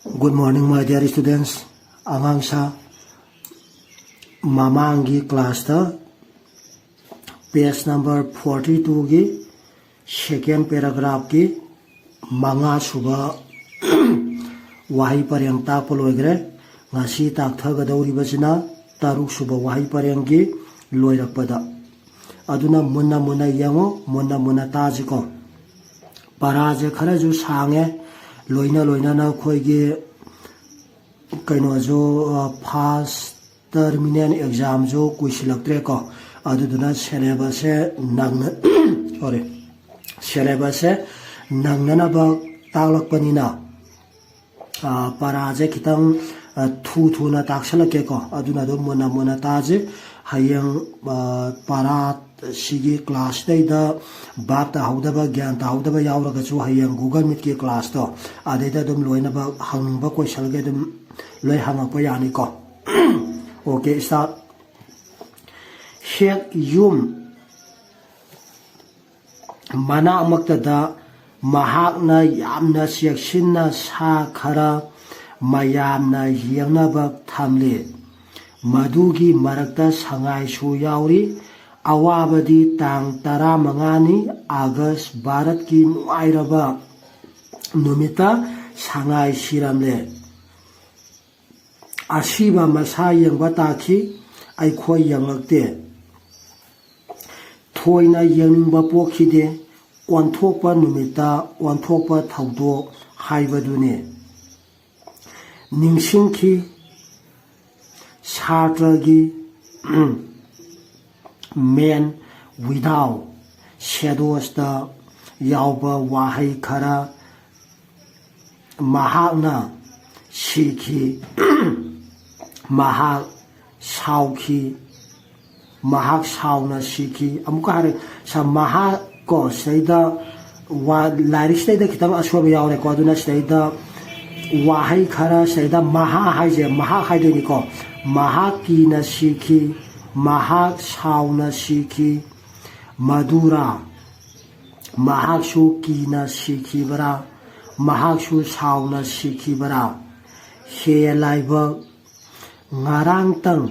Good morning, my dear students. Angang sa mamangi class ta page number 42 gi second paragraph ki manga suba wahi paryang ta poloigre ngasi tak thaga dauri bachina taruk suba wahi paryang gi loirakpada aduna munna yango munna tajiko paraje khara ju sange loina na khoi gi kaino jo first terminal exam jo kuisilaktre ko aduduna syllabus nangna syllabus nangnana ba taklakpanina paraje kitang thu na taksalake ko aduna do mona taje hayang para sigi class dai da bab ta haudaba gyan ta haudaba yauraga chu hayang Google Meet ki class to adeda dum loina ba hangba question ge dum loi hangak pa yani ko okay start Sheikh Yum mana amakta da mahakna yamna sekshinna sa khara mayamna yengna ba thamle madugi marakta sangai su yauri awabadi tang 15 August Bharat ki nuairaba numita sangai siramle asiba masa yengba takhi aikhoi yanglakte thoina yengba pokhide onthokpa numita onthokpa thaudo haibadune ningsingki Satragi men without shadows da yauba wahai khara mahakna shiki mahak sauna shiki amuka hare sa mahak ko saida wa laris da kitab aswa yaure ko aduna saida wahai khara saida maha haije maha haideni ko mahaki na shiki mahak sauna shiki madura mahak shu ki na shiki bara mahak shu sauna shiki bara he laiba ngarang tang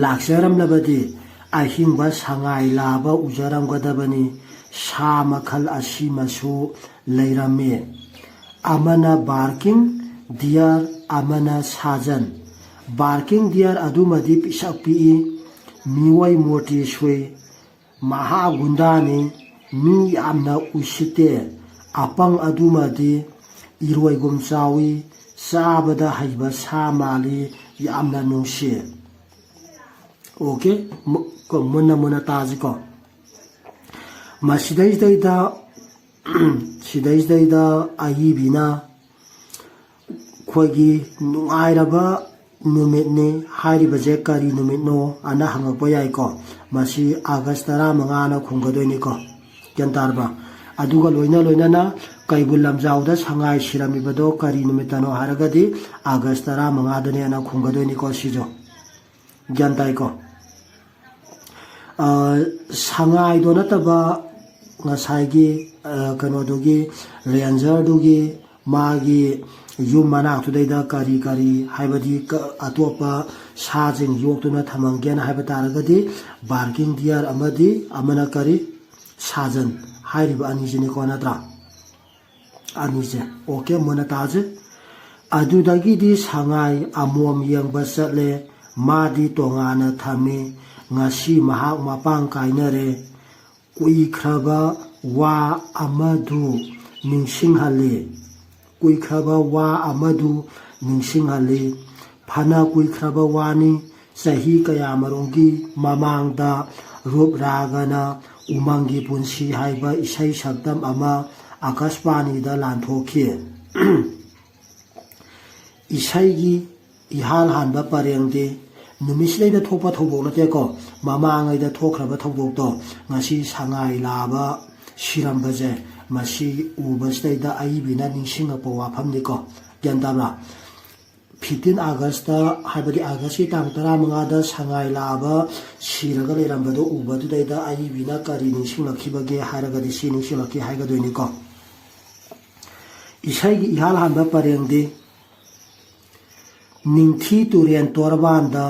laksaram labadi ahing ba sangai laba ujaram gadabani sa makhal asimasu leirame amana barking deer amana sajan barking deer adumadi pisak pi miwai moti shwe maha gundani mi amna usite apang adumadi iroi gum chawi sabada haiba samali yamna nungshi okay ko mona taji ko masidai da ayi bina khoigi nuairaba numit ni hari baje kari numit no ana hangakpa yai ko masi August 15 na khunggadoi ni ko jantarba aduga loina na kaibul lamjau da sangai sirami bado kari numitano haragadi August 15 dane ana khunggadoi ni ko sijo jantai ko sangai do nataba ngasai kano dogi ranger dogi magi yum mana tudai da kari haibadi atopa sajing yoktuna thamanggen haibataragadi barking deer amadi amana kari sajan hairiba anijini ko natra anije okay mona taje adudagi di sangai amom yangba chatle madi tongana thami ngasi mahak mapang kainare kuikraba wa amadu ningsinghale kuikraba wa amadu ningsinghale phana kuikraba wani sahi kaya marongi mamangda rup ragana umangi punsi haiba isai sakdam ama akashpani da lanthoki isai gi ihal hanba parengde numislei da thopa thobok late ko mamangai da thokraba thobok to ngasi sangai laba siramba je masi ubastai da aibina ningsinga po wafamni ko gyandabra 15 August da haibadi August ki tang 15 da sangai laba siraga lerambado ubadu dai da aibina kari ningsinglakibage hairagadi si ningsinglaki haigadoini ko इसाई इहाल हान परेंदी निंथी Tourane तोरबांदा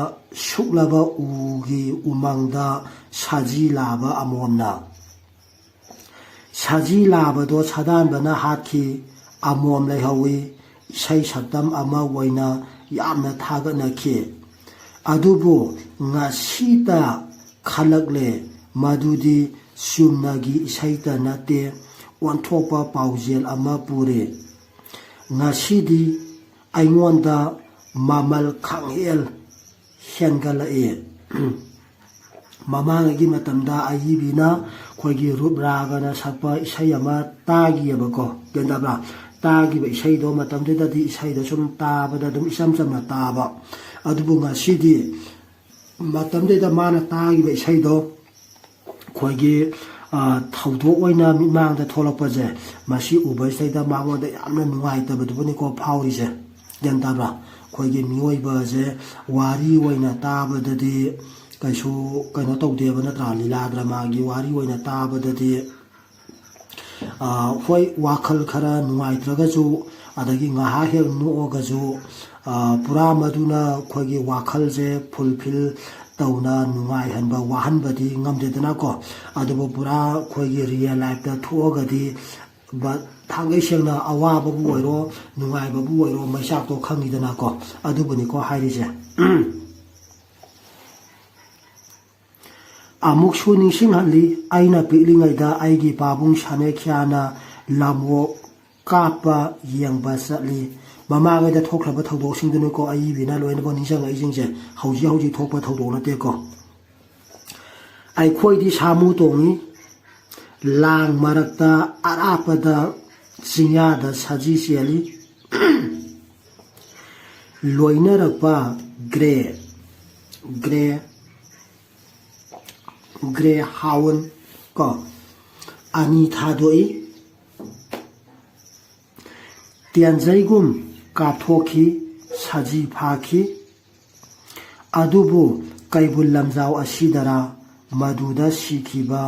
शुक्लबा उगी उमंगदा साजी लाबा अमोमना साजी लाबदो छदानबना हाथी अमोम लेहवी इसाई सक्तम अमा वैना यामना थागनखि अदुबो ngasiता खलकले मदुदी सुमनागी इसाईता नते ओंथोपा पाउजेल अमा पुरे ngasiदी आइंगोंदा मामल खांगेल हेंगलाए ममांगी मतमदा आईबीना खोगी रूपरागना सकपा इसाई अमा तागियबको गेंदाबा तागिबा इसाईदो मतमदेदादी इसाईदो सुम ताबदा दुम इसम समना ताबा अदुबु ngasiदी मतमदेदा माना तागिबा इसाईदो खोगी थौदोक ओइना मिमांदा थोलकपजे मासी उबैसैदा मांगोंदा यामना नुंगाइतबदुबनिको फाउरिसे गेंदाबा खोगी मियोइबाजे वारी ओइना ताबददी कैसु कैनो तौदेबा नत्रा लीला ड्रामागी वारी ओइना ताबददी होय वाखल खरा नुंगाइत्रगजु अदगी ngहा हेल नुओगजु पुरा मदुना खोगी वाखलजे फुलफिल तौना नुंगाइ हनबा वाहनबदी ngamdedana ko adubo pura खोगी रियल लाइफ दा थोगदी थांगै सेंना अवाबबु ओइरो नुंगाइबबु ओइरो मैसाक तो खंगिदना को अदुबनि को हाइरिसे अमुकसु निसिंहली आइना पिलिङैदा आइगी पाबुंग सानेख्याना लामो कापा येंबा चली ममागैदा थोख्रबा थौदोकसिंदुनिको आइबिना लोइनबो निजंगैजिंगजे हौजी हौजी थोकपा थौदोक नतेको आइखोइदी सामु तोंगी लांग मरक्ता अरापदा चिंयादा साजी सेली लोइनरक्पा ग्रे हाउन को अनि थादोई तियानजैगुम काथोखी साजी फाखी अदुबु कैबुल लमजाव असिदरा मदुदा सिखिबा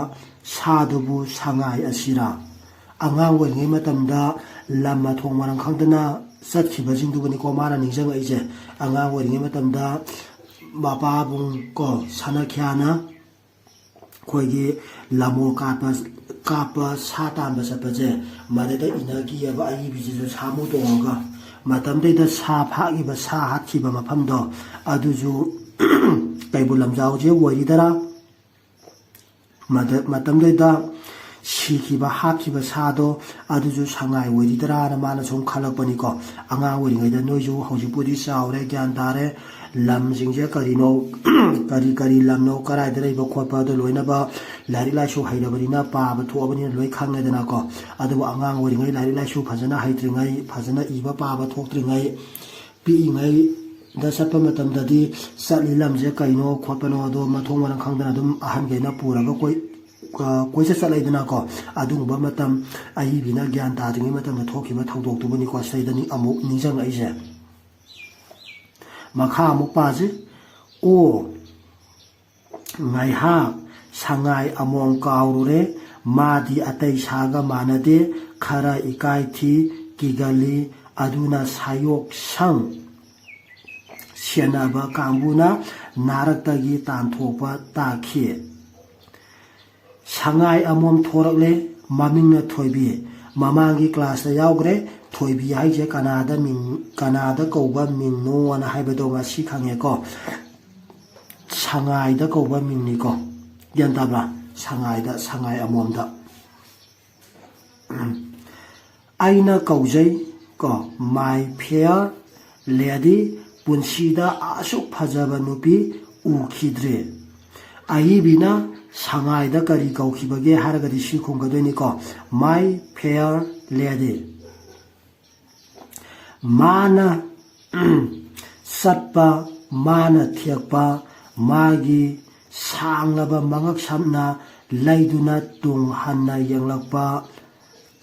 सादुबु सांगाई असिरा आंगांग ओइङै मतमदा लम्मा थोंग मरंग खंदना चटखिबा जिंदुबनिको माना निजंगैजे आंगांग ओइङै मतमदा मापाबुंग को सानाख्याना खोगी लामो कापा सातानबा चपजे मददा इनागी अब आइबिजिजु सामु तोंगा मतमदैदा सा फागिबा सा हाथिबा मफमदो अदुजु कैबुल लमजावजे वरिदरा मतमदैदा सिखिबा हाखिबा सादो अदुजु सांगाई वरिदरा ना माना सुम खलकपनिको आंगा वरिङैदा नोइजु हौजिपुदि चावरे ज्ञान तारे लमजिंगजे करिनो करी लमनो कराइदा लैबा खोटपादो लोइनबा लाइरिक लाइसु हैरबनिना पाबा थोबनिना लोइ खांगैदना को अदुबु आंगांग वरिङै लाइरिक लाइसु फजना हैत्रिङै फजना इबा पाबा थोक्त्रिङै पिइङै दा सत्पा मतमददी चटलि लमजे कैनो खोटपनो अदो मथोंग मरंग खंदना दुम अहनगैना पुरागा कोइसे चलैदना को अदुंबा मतम आइबिना ज्ञान तादिङै मतमदा थोखिबा थौदोक्तुबनिको सैदनि अमुक निजंग ऐसे मखा अमुक पाजे ओ ngaiha sangai among kaurure madi atai saga manade khara ikai thi kigali aduna sayok sang senaba kambuna naraktagi tanthopa takhi sangai amom thorakle mamingna thoibi mamangi class da yaugre thoibi haije kanada kauba mingno ana haibado ngasi khange ko 상하이다 거바 민니고 연답라 상하이 아몬다 아이나 거우제이 거 마이 페어 레디 분시다 아숙 파자바 누피 우키드레 아이비나 상하이다 거리 거우키바게 하라가디 시콩가되니까 마이 페어 레디 마나 삿바 마나 티악바 मागी सांगलबा मंगक सामना लैदुना तुंग हन्ना यंगलकपा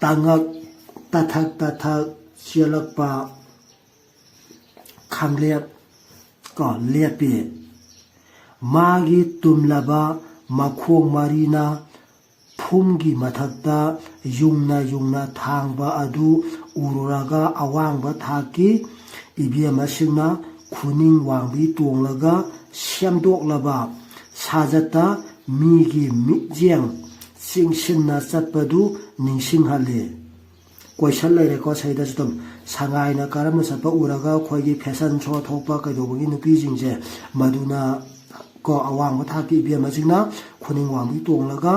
तांगक तथक चेलकपा खांगलेप को लेपे मागी तुमलबा मखोंग Marina फुमगी मथकता युंगना थांगबा अदु उरुरागा अवांग थाकी इबियमसिंगना खुनिंग वांगबी तोंगलगा सेमदोकलबा साजता मीगी मिजेंग सिंगसिन्ना चटपदु निंसिंगहले question लेरेको सैदसुम सांगाइना करम चटप उरगा खोगी fashion show थोपा कइदोबगी नुपीजिंगजे मदुना को अवांग थाकी इबियमसिंगना खुनिंग वांगबी तोंगलगा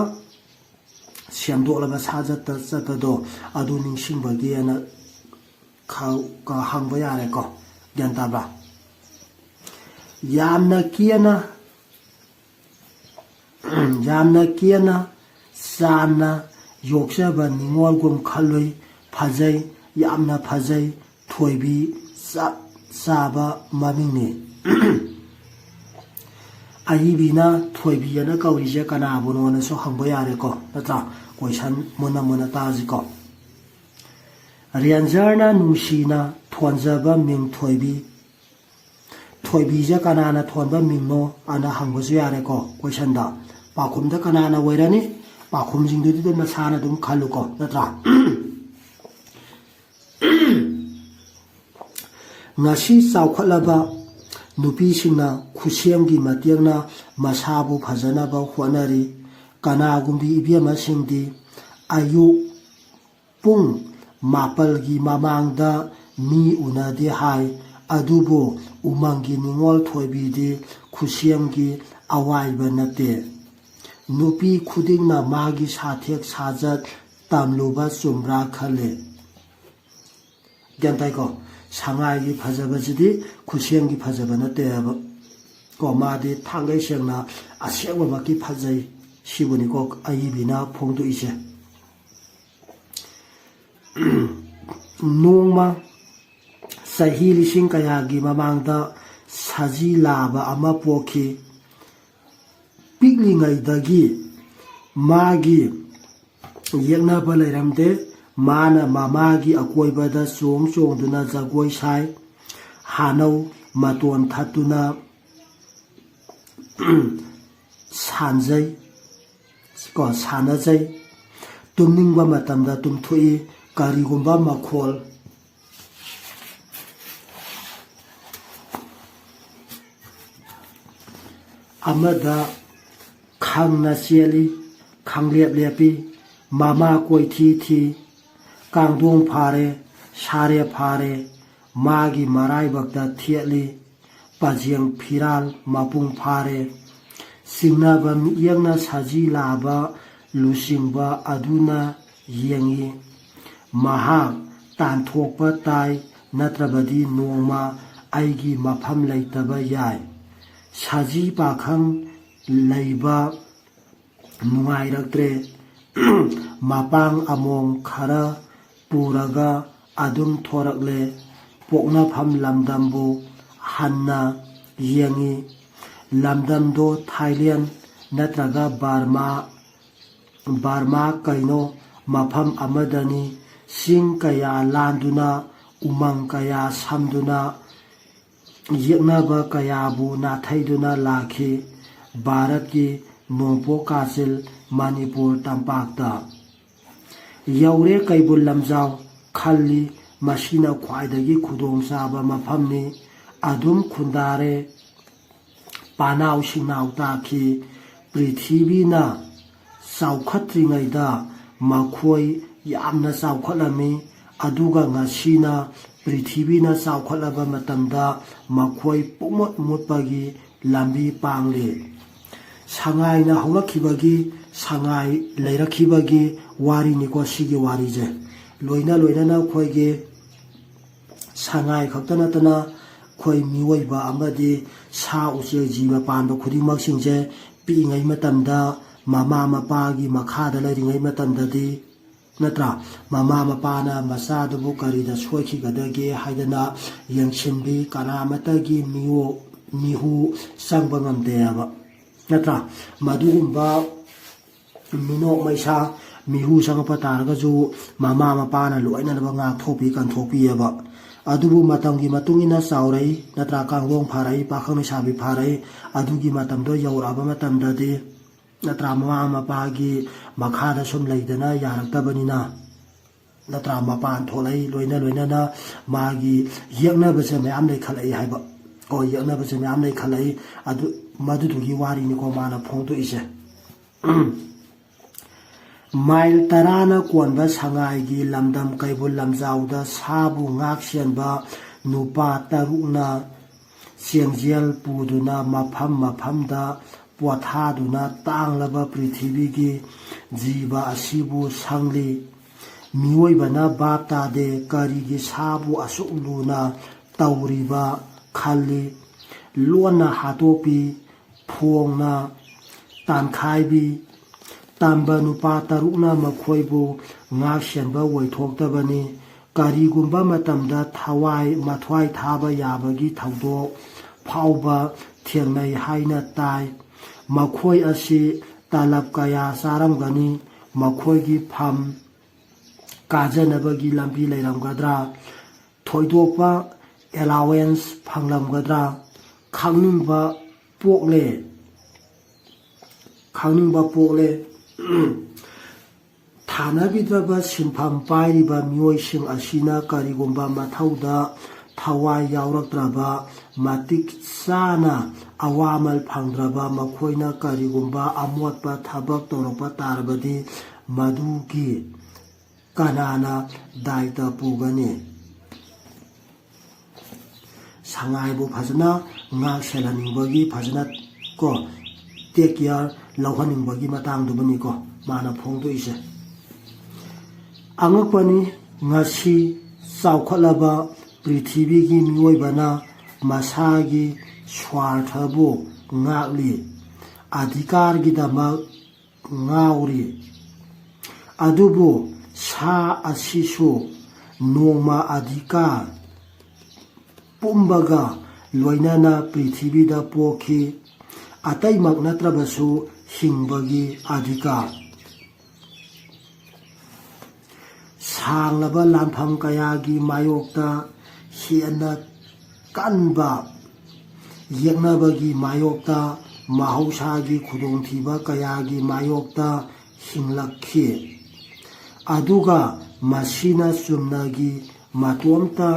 सेमदोकलबा साजता चटपदो अदु निंसिंगबगी अना का हंगबा यारेको ग्यान ताब्रा यामना कियना चाना योक्सबा निंगोलगुम खलुई फजै यामना फजै थोइबी चाबा ममिंगने अहिबिना थोइबिना कौरिजे कनाबुनोनसो हंगबा यारेको नत्रा क्वेश्चन मुना मुना ताजिको रेंजरना नुंसीना थोनजबा मिंग थोइबी थोइबीजे कनाना थोनबा मिंगनो आना हंगबसु यारेको क्वेश्चन दा पाखुमदा कनाना वैरानी पाखुमजिंगदुदि दम मसाना दुम खलुको नत्रा ngasi chawkhatlaba nupisingna khusiamgi matiangna masabu phajanaba honari kanagumbi ibiamasingdi ayu pung mapalgi mamangda mi unade hai adubo umangi ningol thoibidi khusiamgi awaiba nate nupi khudingna magi sathek sajat tamluba chumra khale gyantai ko 상하이기 파자바지디 쿠시엠기 파자바나 때야바 고마디 탕게 생나 아시아바기 파자이 시부니고 아이비나 봉도 이제 농마 사히리싱 가야기 마망다 사지라바 아마 포키 픽링아이다기 마기 예나바 레람데 माना मामागी अकोइबदा song चोंगदुना Jagoi Sai हानौ मतोन थातुना सानजै को सानजै तुमनिंगबा मतमदा तुमथुई कारिगुंबा मखोल अमदा खांगना चेली खांगलेप लेपी मामा कोई थी कांगदोंग फारे सारे फारे मागी मराई बक्ता थियली पाजियंग फिराल मापुंग फारे सिंगनाबा मियंगना साजी लाबा लुसिंगबा अदुना येंगी महा तानथोकपा ताई नत्रबदी नोंगमा आइगी मफम लैतबा याय साजी पाखंग लैबा नुंगाइरक्त्रे मापांग अमोंग खरा पुरागा अदुम थोरकले पोकनाफम लमदमबु हन्ना येंगी लमदमदो थाईलैंड नत्रगा बार्मा कैनो मफम अमदनी सिंग कया लांदुना उमंग कया समदुना येंगनाबा कयाबु नाथैदुना लाखी भारत की नोंपो कासिल मणिपुर तंपाकता यौरे कैबुल लमजाव खल्ली मसीना ख्वाइदगी खुदोंचाबा मफमनी अदुम खुंदारे पानाव सिंनाव ताखी पृथ्वीना चावखत्रिङैदा मखोय यामना चावखलमी अदुगा ngasiना पृथ्वीना चावखलबा मतमदा मखोय पुमत मुतपगी लंबी पांगले सांगाइना हौरखिबगी सांगाइ लैरखिबगी वारिनिको सिगी वारिजे लोइना लोइना खोइगे सांगाइ खक्तनतना खोइ मिवैबा अमदि सा उचे जीव पांबा खुदिमकसिंजे पिङै मतमदा ममा मपागी मखादा लैरिङै मतमददि नत्रा ममा मपाना मचादबु करिदा सोइखिगदगे हाइदना यंगसिनबी कनामतगी मिहु संगबा ngamdeaba नत्रा मधुगुंबा मिनोक मैसा मिहु संगपा तारगजु ममा मपाना लोइननबा ngakthopi kanthokpiaba adubu matamgi matungina saurai natra kanglong pharai pakhang sabi pharai adugi matamdo yauraba matamdadi natra mama mapagi makhada sum leidana yaraktabanina नत्रा मपान थोलाई लोइना लोइना मागी यक्नबसे मयाम लेखलाई हाइबा ओ यक्नबसे मयाम लेखलाई अदु मदुदुगी वारी निको माना फोंदो इसे माइल तराना कोनबा संगाईगी लमदम कैबुल लमजाउदा साबु ngaksenba nupa tarukna चेंगजेल पुदुना मफम मफमदा पोथादुना तांगलबा पृथ्वीगी जीवा असिबु संगली मियोइबना बापतादे करिगी साबु असुलुना तौरिबा खाली लोना हातोपी फोंगना तानखाइबी तांबा नुपा तरुकना मखोइबु ngaksenba वैथोक्तबनी करिगुंबा मतमदा थवाई मथवाई थाबा याबगी थौदोक फाउबा थेंगनाई हाइना ताई मखोई असी तालब कया सारमगनी मखोईगी फम काजनबगी लंबी लेरमगद्रा थोइदोकपा एलावेंस फंगलमगद्रा खांगनिंगबा पोकले थानाबिद्रबा सिंफाम पाइरिबा मियोइसिंग असिना करिगुंबा मथौदा थवाई यावरक्त्रबा मातिक चाना अवामल फंगद्रबा मखोइना करिगुंबा अमोटपा थबक तौरपा तारबदी मदुगी कनाना दायित्व पुगनी संगाइबु फजना ngak सेलानिंगबगी फजना को टेक केयर लौहनिंगबगी मतंगदुबनी को माना फोंदो इसे angakpani ngasi chawkhatlaba prithibigi miyoibana masagi swarthabu ngakli adhikargidamak ngauri adubu sa asisu nongma adhikar pumbaga loinana prithibida pokhi ataimak natrabasu hingbagi adhikar सांगलबा लानफम कयागी मायोक्ता हेना कनबा यक्नबगी मायोक्ता महौसागी खुदोंथीबा कयागी मायोक्ता हिंगलखी अदुगा मसीना चुमनागी मातोमता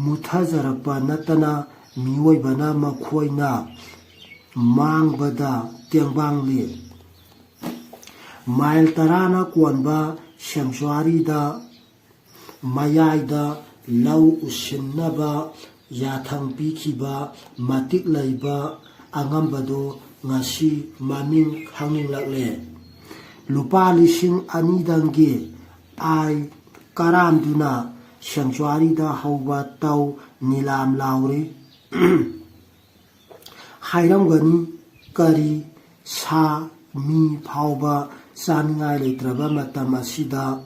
मुथाजरपा नतना मियोइबना मखोइना मांगबदा तेंबांगली माइल तराना कोनबा सेंक्चुआरीदा मयाइदा लौ उसिन्नबा याथंग पीखिबा मतिक लैबा अंगमबदो ngasi maming khangninglakle lupa lising anidanggi ai karamduna sanctuary da hauba tau nilam lauri hairamgani kari sa mi phauba saningai leitraba matam asida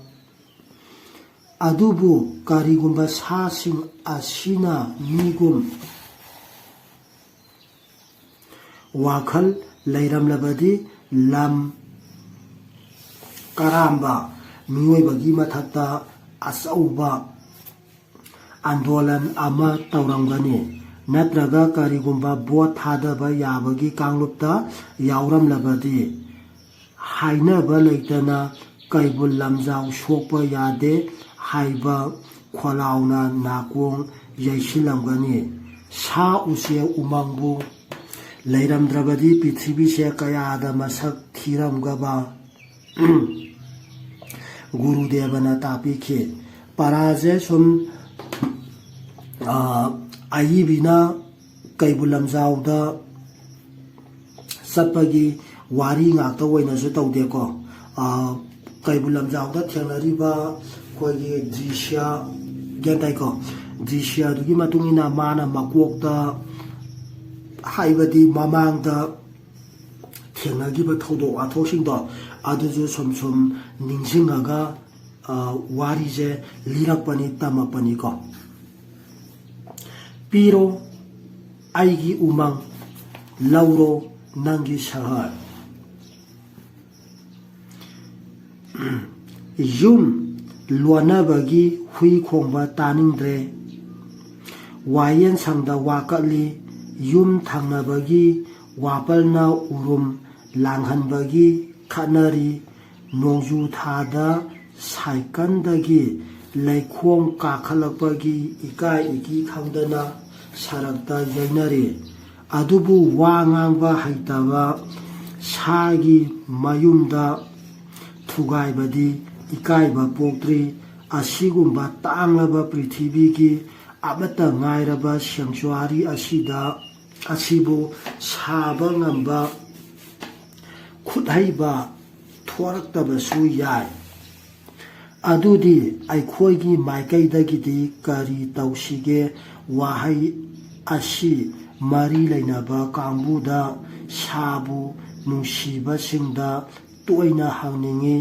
adubu karigumba sasing asina migum wakhal leiramlabadi lam karamba miyoibagi mathakta asauba andolan ama tauramgani natraga karigumba bot thadaba yabagi kanglupta yauramlabadi hainaba leitana kaibul lamjau sokpa yade haiba kholauna nakong yaisilamgani sa use umangbu leiramdrabadi pithribi se kayada masak thiramgaba gurudevana tapikhe paraje sum ayibina kaibul lamjauda sapagi wari ngakta oinasu tawdeko kaibul lamjauda thengnariba khoigi drisya gentaiko drisya dugi matungina mana makokta haibadi mamangda thengnagi thodok athosingdo aduju somsom ningsingaga wari je lirakpani tamapani ko piro aigi umang lauro nangi shahar yum luanabagi hui khongba taningdre wayen sangda wakali yum thangnabagi wapalna urum langhanbagi khanari nongju thada साइकलदगी लेखों काखलपगी इकाई इकी खंगदना सरकता यैनरी अदुबु वा ngang हैतबा सागी मयुमदा थुगाइबदी इकाइबा पोक्ट्री असिगुम्बा तांगलबा पृथ्वीगी अमता ngairaba sanctuary asida asibu saba ngamba खुदहैबा थोरक्तबसु याय अदुदी आइखोइगी माइकैदगिदी करी तौसिगे वाहै असि मरी लैनबा कांगबुदा साबु नुंसिबसिंगदा तोइना हांगनिंगी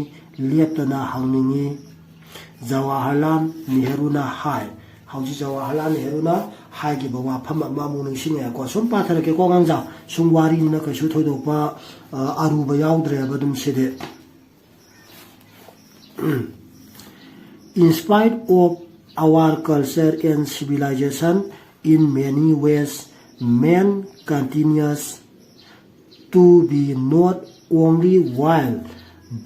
लेप्तना हांगनिंगी जवाहरलाल नेहरूना हाय हौजी जवाहरलाल नेहरूना हाइगिबा वाफम अमा मुनुंसिंगेको सुम पाथरकेको गांजा सुम वारिनिना कैसु थोइदोपा अरुबा याउद्रेबा दुम सिदे In spite of our culture and civilization, in many ways, man continues to be not only wild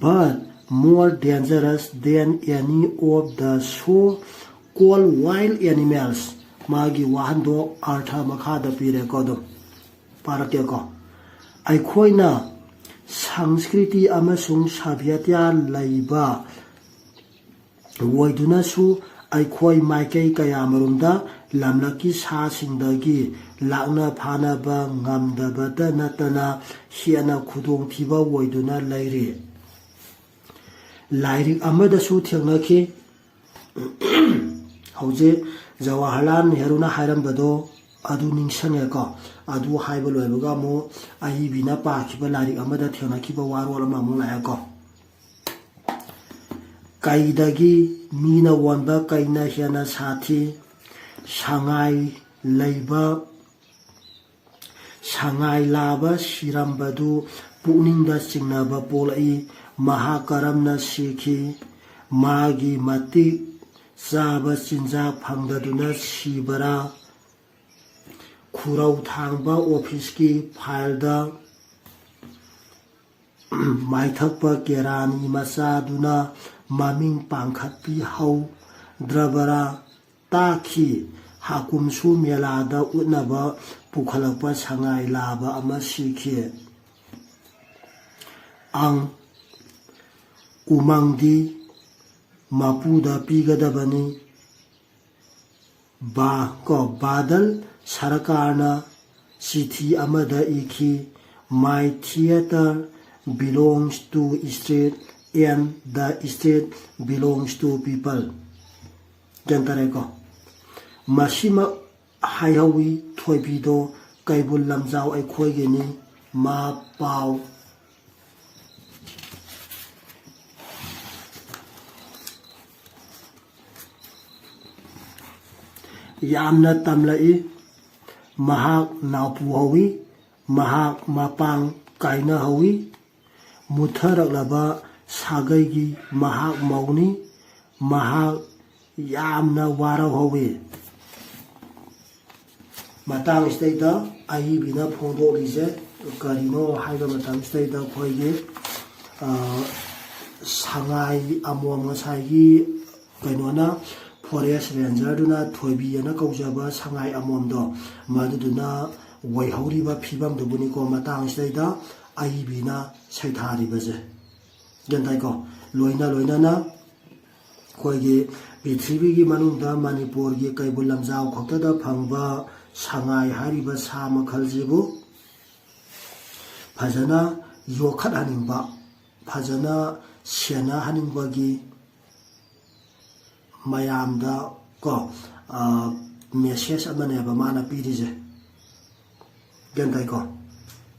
but more dangerous than any of the so-called wild animals. Magi wahando artha makhada pire kodum parakeko. Aikhoina Sanskriti amasung sabhyatya laiba woidunasu aikhoi maikei kayamarumda lamlaki sa singdagi lakna phana ba ngamdabada natana hiana khudong thiba woiduna lairi lairik amadasu thengnaki hauze Jawaharlal Nehru na hairambado adu ningsangeko adu haiba loibaga mo ahibina pakhiba lairik amada thengnakiba warol ama mo laeko Kaidagi mina wanda kaina hiana sathi sangai laba sirambadu pukningda singnaba polai mahakaramna sikhi magi mati saba sinjak phangdaduna sibara khurau thangba office ki file da maithakpa kerani masaduna maming pangkhatpi hau drabara taki hakumsu melada utnaba pukhalakpa sangai laba ama sikhi ang umangdi mapuda pigadabani ba ko badal sarakarna sithi amada ikhi my theater belongs to state and the state belongs to people jantareko masima haihawi thoibido kaibul lamjau aikhoigeni ma pau yamna tamlai mahak naupu hawi mahak mapang kaina hawi mutharaklaba sagai mahak mauni mahak yamna wara hawi matang state ai bina phondo lise karino haiba matang state khoige sangai amom ngasai kainona forest ranger duna thoibi na kaujaba sangai amomdo maduduna waihoriba phibam dubuni ko matang sida aibina saithari baje jantai ko loina na khoigi prithibi gi manungda manipur gi kaibul lamjau khokta da phangba sangai hariba sa makhaljibu phajana yokhat haningba phajana sena haningba gi mayamda ko message amane ba mana pirije gentai ko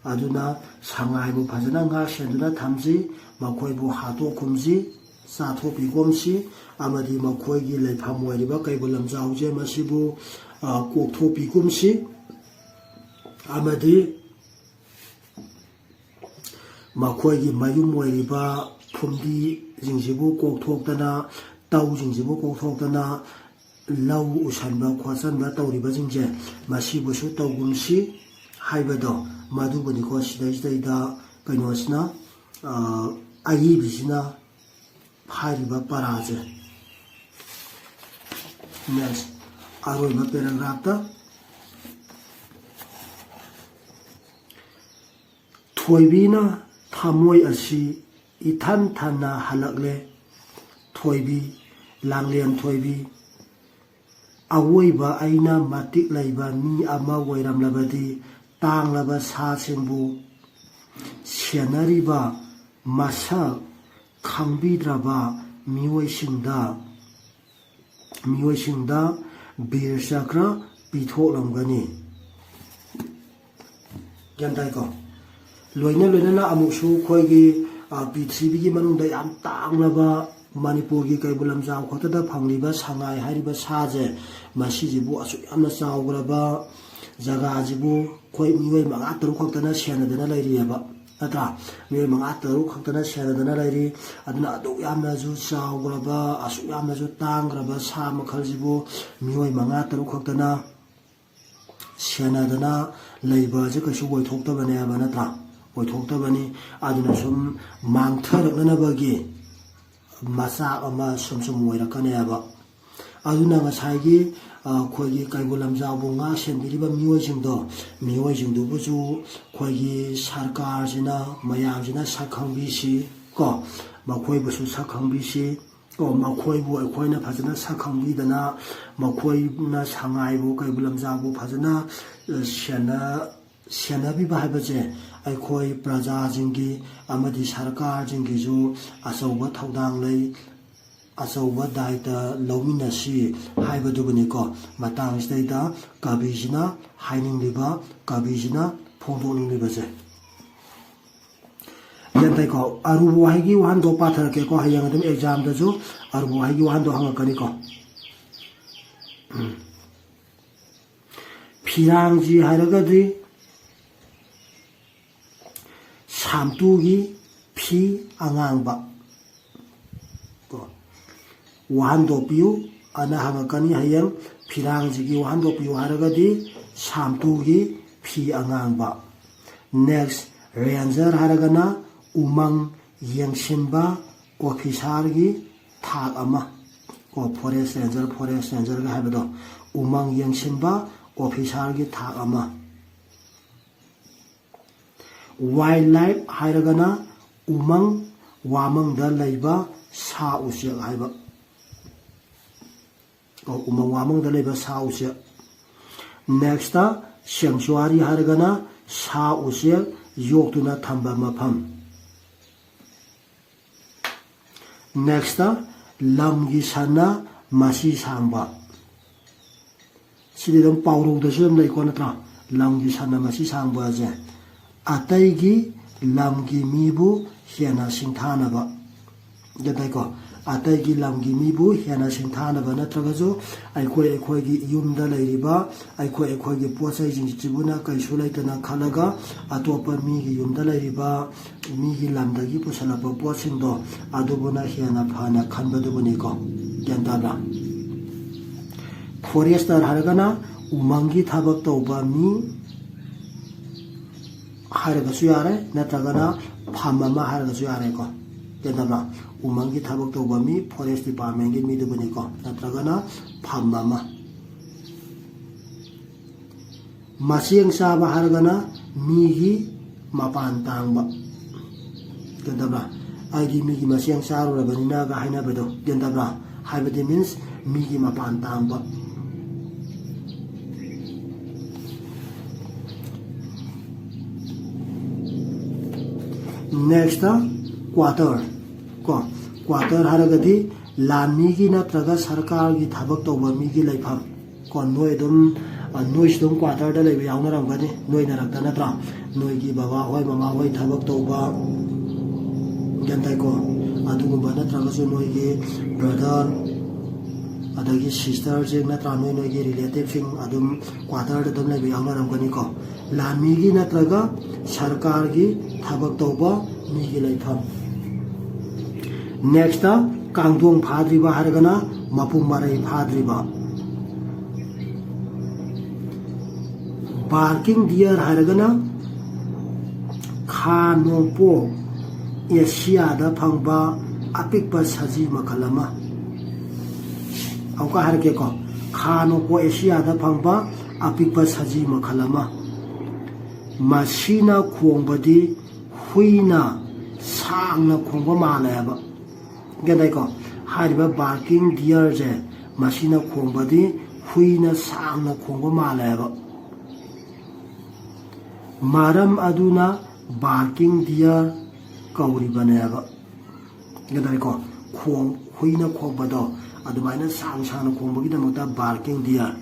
aduna sangai bu phajana nga senduna thamji makhoi bu hato kumji sa tho bigomsi amadi makhoi gi lepham wariba kaibul lamjau je masibu koktho bigomsi amadi makhoi gi mayum wariba phumdi jingjibu kokthokdana tau jingjibu kokthokdana lau usanba khwasanba tawriba jingje masibu su tawgumsi haibado madubani ko sidai da kainosna ayi bisina हाइरिबा पराजे next अरोइबा paragraph थोइबीना थामोय असी इथन थना हलकले थोइबी लांगलेन थोइबी अवोइबा आइना मतिक लैबा मी अमा वैरमलबदी तांगलबा सासिंबु सेनरिबा मसा खांबीद्रबा मियोइसिंदा बीर चक्र पीथोलमगनी गंताइको लोइना अमुसु खोइगी पृथ्वी की मनुंग याम तांगलबा मणिपुर की कैबुल लमजाव खोतदा फंगलिबा संगाई हारिबा साजे मसिजिबु असु यामना चावग्रबा जगा जिबु खोइ मियोइ मंगा तरुक खक्तना सेनदना लैरियबा नत्रा मियोइ मंगा तरुक खक्तना सेनदना लैरि अदना अदु यामना जु चावग्रबा असु यामना जु तांग्रबा सा मखलजिबु मियोइ मंगा तरुक खक्तना सेनदना लैबा जे कइसु वइथोक्तबनेबा नत्रा वइथोक्तबनी अदुना सुम मांगथरकनबगी मचा अमा सुम वइरकनेबा अदुना ngसाइगी खोइगी कैबुल लमजाबु nga सेनबिरिबा मियोइजिंदुबुजु खोइगी सरकार जिना मयामजिना साखंबिसी को मखोइबुसु साखंबिसी को मखोइबु अखोइना फजना साखंबिदना मखोइना सांगाइबु कैबुल लमजाबु फजना सेनाबिबा हाइबजे अखोइ प्रजा जिंगी अमदि सरकार जिंगिजु अचौबा थौदांग लै अचौबा दायित्व लौमिनसी हाइबदुबनिको मतांगसिदैदा कविजिना हाइनिंगलिबा कविजिना फोंदोनिंगलिबजे यंतैको अरुबु वाहिगी वाहनदो पाथरकेको हयंग अदुम एग्जाम दजु अरुबु वाहिगी वाहनदो हंगकनिको फिरांगजी हाइरगदि सामतुगी फी आंगांबा वाहनदो पियु अना हंगकनी हयंग फिरांगजिगी वाहनदो पियु हारगदि सामतुगी फी आंगांबा नेक्स्ट रेंजर हारगना उमंग यंगसिनबा ऑफिसरगी थाक अमा को फॉरेस्ट रेंजर गा हाबदो उमंग यंगसिनबा ऑफिसरगी थाक अमा वाइल्ड लाइफ हाइरगना उमंग वामंग दा लैबा सा उसेक हाइबा को उमंग वामंग दा लैबा सा उसेक नेक्स्ट सेंचुरी हाइरगना सा उसेक योक्तुना थंबा मफम नेक्स्ट लमगी सना मसी सांबा सिदिदम पाउरोदसु लैको नत्रा लमगी सना मसी सांबा जे अतैगी लमगी मीबु हेना सिंथानबा जतैको अतैगी लमगी मीबु हेना सिंथानबा नत्रगजो अखोइगी युमदा लैरिबा अखोइगी पोचै जिंजिबुना कैसु लैतना खलगा अतोप मीगी युमदा लैरिबा मीगी लमदगी पुसलबा पोचिंदो अदुबुना हेना फाना खनबदुबनिको ग्यानताब्रा फॉरेस्टर हारगना उमंगी थाबक तौबा मी हारगसु यारे नत्रगना फाममा हारगसु यारे को केनबा उमंगी थाबक तौबा मी फॉरेस्ट डिपार्टमेंट गी मीदुबनी को नत्रगना फाममा मसियंग साबा हारगना मीगी मपान तांगबा केनबा आइगी मीगी मसियंग सारुरबनिना गा हाइनाबदो केनबा हाइबदि मीन्स मीगी मपान तांगबा नेक्स्ट क्वार्टर हारगदि लानी की नत्रगा सरकार की थबक तौबा मीगी लैफम को नोइदुम क्वार्टर दा लैबा यावनारमगनि नोइनारक्ता नत्रा नोइगी बाबा होय मामा होय थबक तौबा गंताइको अदुगुबा नत्रगसु नोइगी ब्रदर अदगी सिस्टर जे नत्रा नोइगी रिलेटिव सिंग अदुम क्वार्टर दा दम लैबा यावनारमगनि को लामीगी नत्रगा सरकार की थबक तौबा मीगी लैफम नेक्स्ट कांगदोंग फाद्रिबा हारगना मपुम मरै फाद्रिबा बार्किंग डियर हारगना खा नोंपो एशिया दा फंगबा अपिकपा सजी मखल अमा अमुका हारकेको खा नोको एशियादा फंगबा अपिकपा सजी मखल अमा मसीना खोंबदी हुईना सांगना खोंबा मालेबा गेदाइको हारिबा बार्किंग डियर जे मसीना खोंबदी हुईना सांगना खोंबा मालेबा मारम अदुना बार्किंग डियर कौरिबनेबा गेदाइको खोंग हुईना खोंबदो अदुमाइना सांग सांगना खोंबगिदमता बार्किंग डियर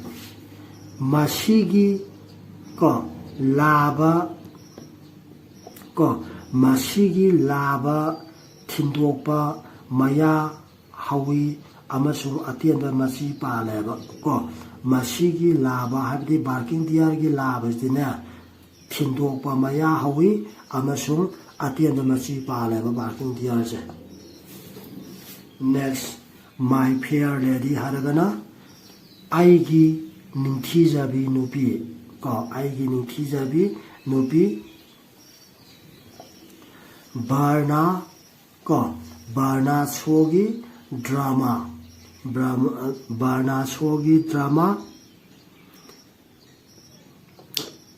मसीगी को लाबा को मसीगी लाबा थिंदोपा मया हवी अमसुंग अतियंदा मसी पालेबा को मसीगी लाबा हाबदी बार्किंग डियर गी लाबसदिना थिंदोपा मया हवी अमसुंग अतियंदा मसी पालेबा बार्किंग डियर से नेक्स्ट माय फेयर लेडी हारगना आईगी निंथीजाबी नुपी को आईगी निंथीजाबी नुपी बारना को बारना सोगी ड्रामा बारना सोगी ड्रामा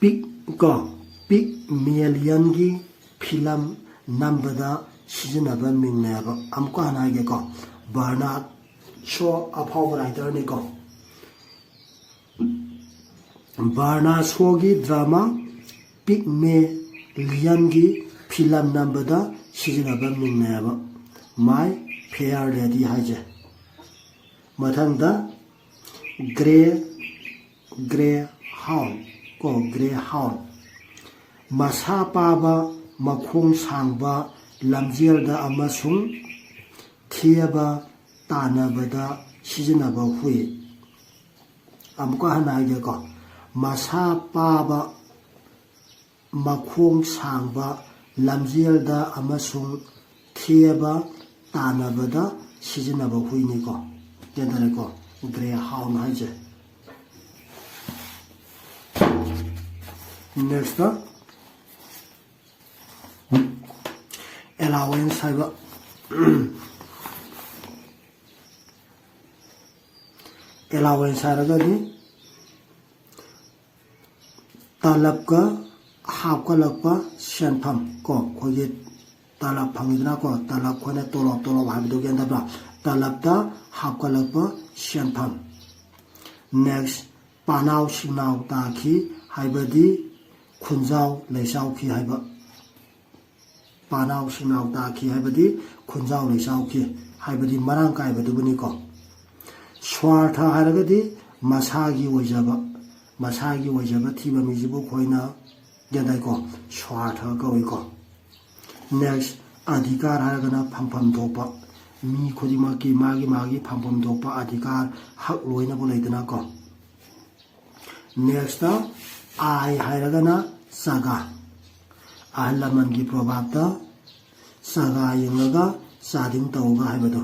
पिक को पिक मिलियन की फिल्म नंबदा सिजनबा मिंगनेबा अमको हनागे को बारना शो अफाव राइटर ने को बारना सोगी ड्रामा पिक मिलियन की फिल्म नंबदा सिजनबा मिंगनेबा माय फेयर लेडी हाइजे मथंगदा ग्रे हाउन को ग्रे हाउन मसा पाबा मखों सांगबा लमजेलदा अमसुंग थियबा तानबदा सिजनबा हुई अमुका हनागे को मसा पाबा मखों सांगबा लमजेलदा अमसुंग थियबा तानबदा सिजनबा हुई को केंद्र को ग्रे हाउन हाइजे नेक्स्ट allowance हाइबा allowance हारगनी तालब का हाफ का लगपा सेंफम को खोजे तालब फंगिदना को तालब खोने तोलब हाबिदो गेंदबा तालब ता हाफ का लगपा सेंफम नेक्स्ट पानाव सिंनाव ताखी हाइबदी खुंजाव लेसाव की हाइबा पानाव सिंनाव ताखी हाइबदी खुंजाव लेसाव की हाइबदी मरांग कायबदुबनी को स्वार्थ हारगदी मसागी वजबा थीबा मिजिबु खोइना गेदाइ को स्वार्थ कवि को नेक्स्ट अधिकार हारगना फंफम थोपा मी खुदिमा की मागी फंफम थोपा अधिकार हक लोइना बो लेदना को नेक्स्ट आई हारगना सगा ahal laman gi probabta saga yenglaga sading tawga haibado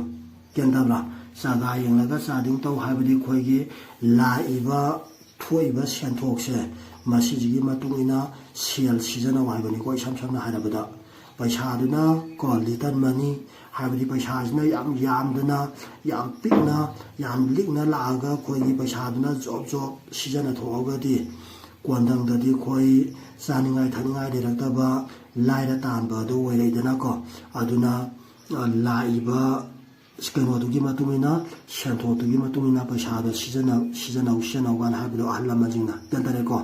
kendabla saga yenglaga sading taw haibadi khoigi laiba thoiba senthokse masijigi matungina sel season haibani ko samsangna haibada paisa duna ko litan mani haibadi paisa jina yamdana yam pikna yam likna laaga khoigi paisa duna job season thogadi kwandang dadi khoi saningai thaningai direktaba laira tanba do weidana ko aduna laiba skeno dugi matumina shanto dugi matumina paisa da season wan habilo allama jingna tantare ko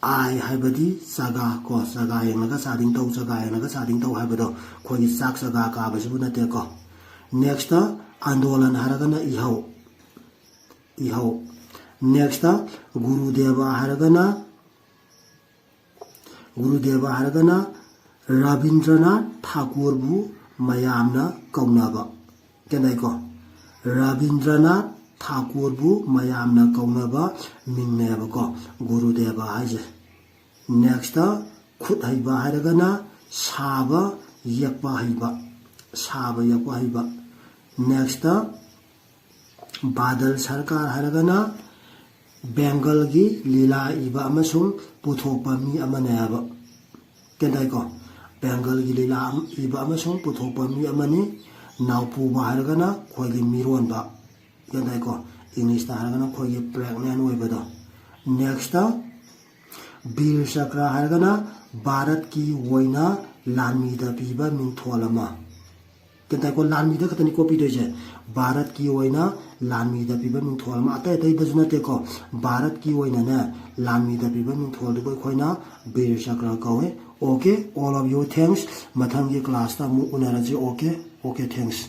ai haibadi saga ko saga yenga sading taw haibado khoi sak saga ka basibu na te ko next andolan haragana ihau next गुरुदेवा हारगना रविंद्रनाथ ठाकुर बु मयामना कौनाबा केनाइको रविंद्रनाथ ठाकुर बु मयामना कौनाबा मिंगनेबको गुरुदेवा हाइजे next खुद हाइबा हारगना साबा यकपा हाइबा next बादल सरकार हारगना बेंगल की लीला इबा अमसुंग पुथोपा मी अमनेबा केदाइको बेंगल की लीला इबा अमसुंग पुथोकपा मी अमनी नावपुबा हारगना खोगी मिरोनबा गंदाइको इंग्लिश ता हारगना खोगी प्रेग्नेंट ओइबदो नेक्स्ट वीर चक्र हारगना भारत की ओइना लानमीदा पीबा मिंथोलमा गंदाइको लानमीदा खतनी कॉपी दोजे भारत की ओइना लानमीदा पीबा मिंथोलमा अतै अतै दजनतेको भारत की ओइना ने लानमीदा पीबा मिंथोल दो खोइना वीर चक्र कवे okay all of you thanks मथंगी क्लास ता मु उनाराजे ओके थैंक्स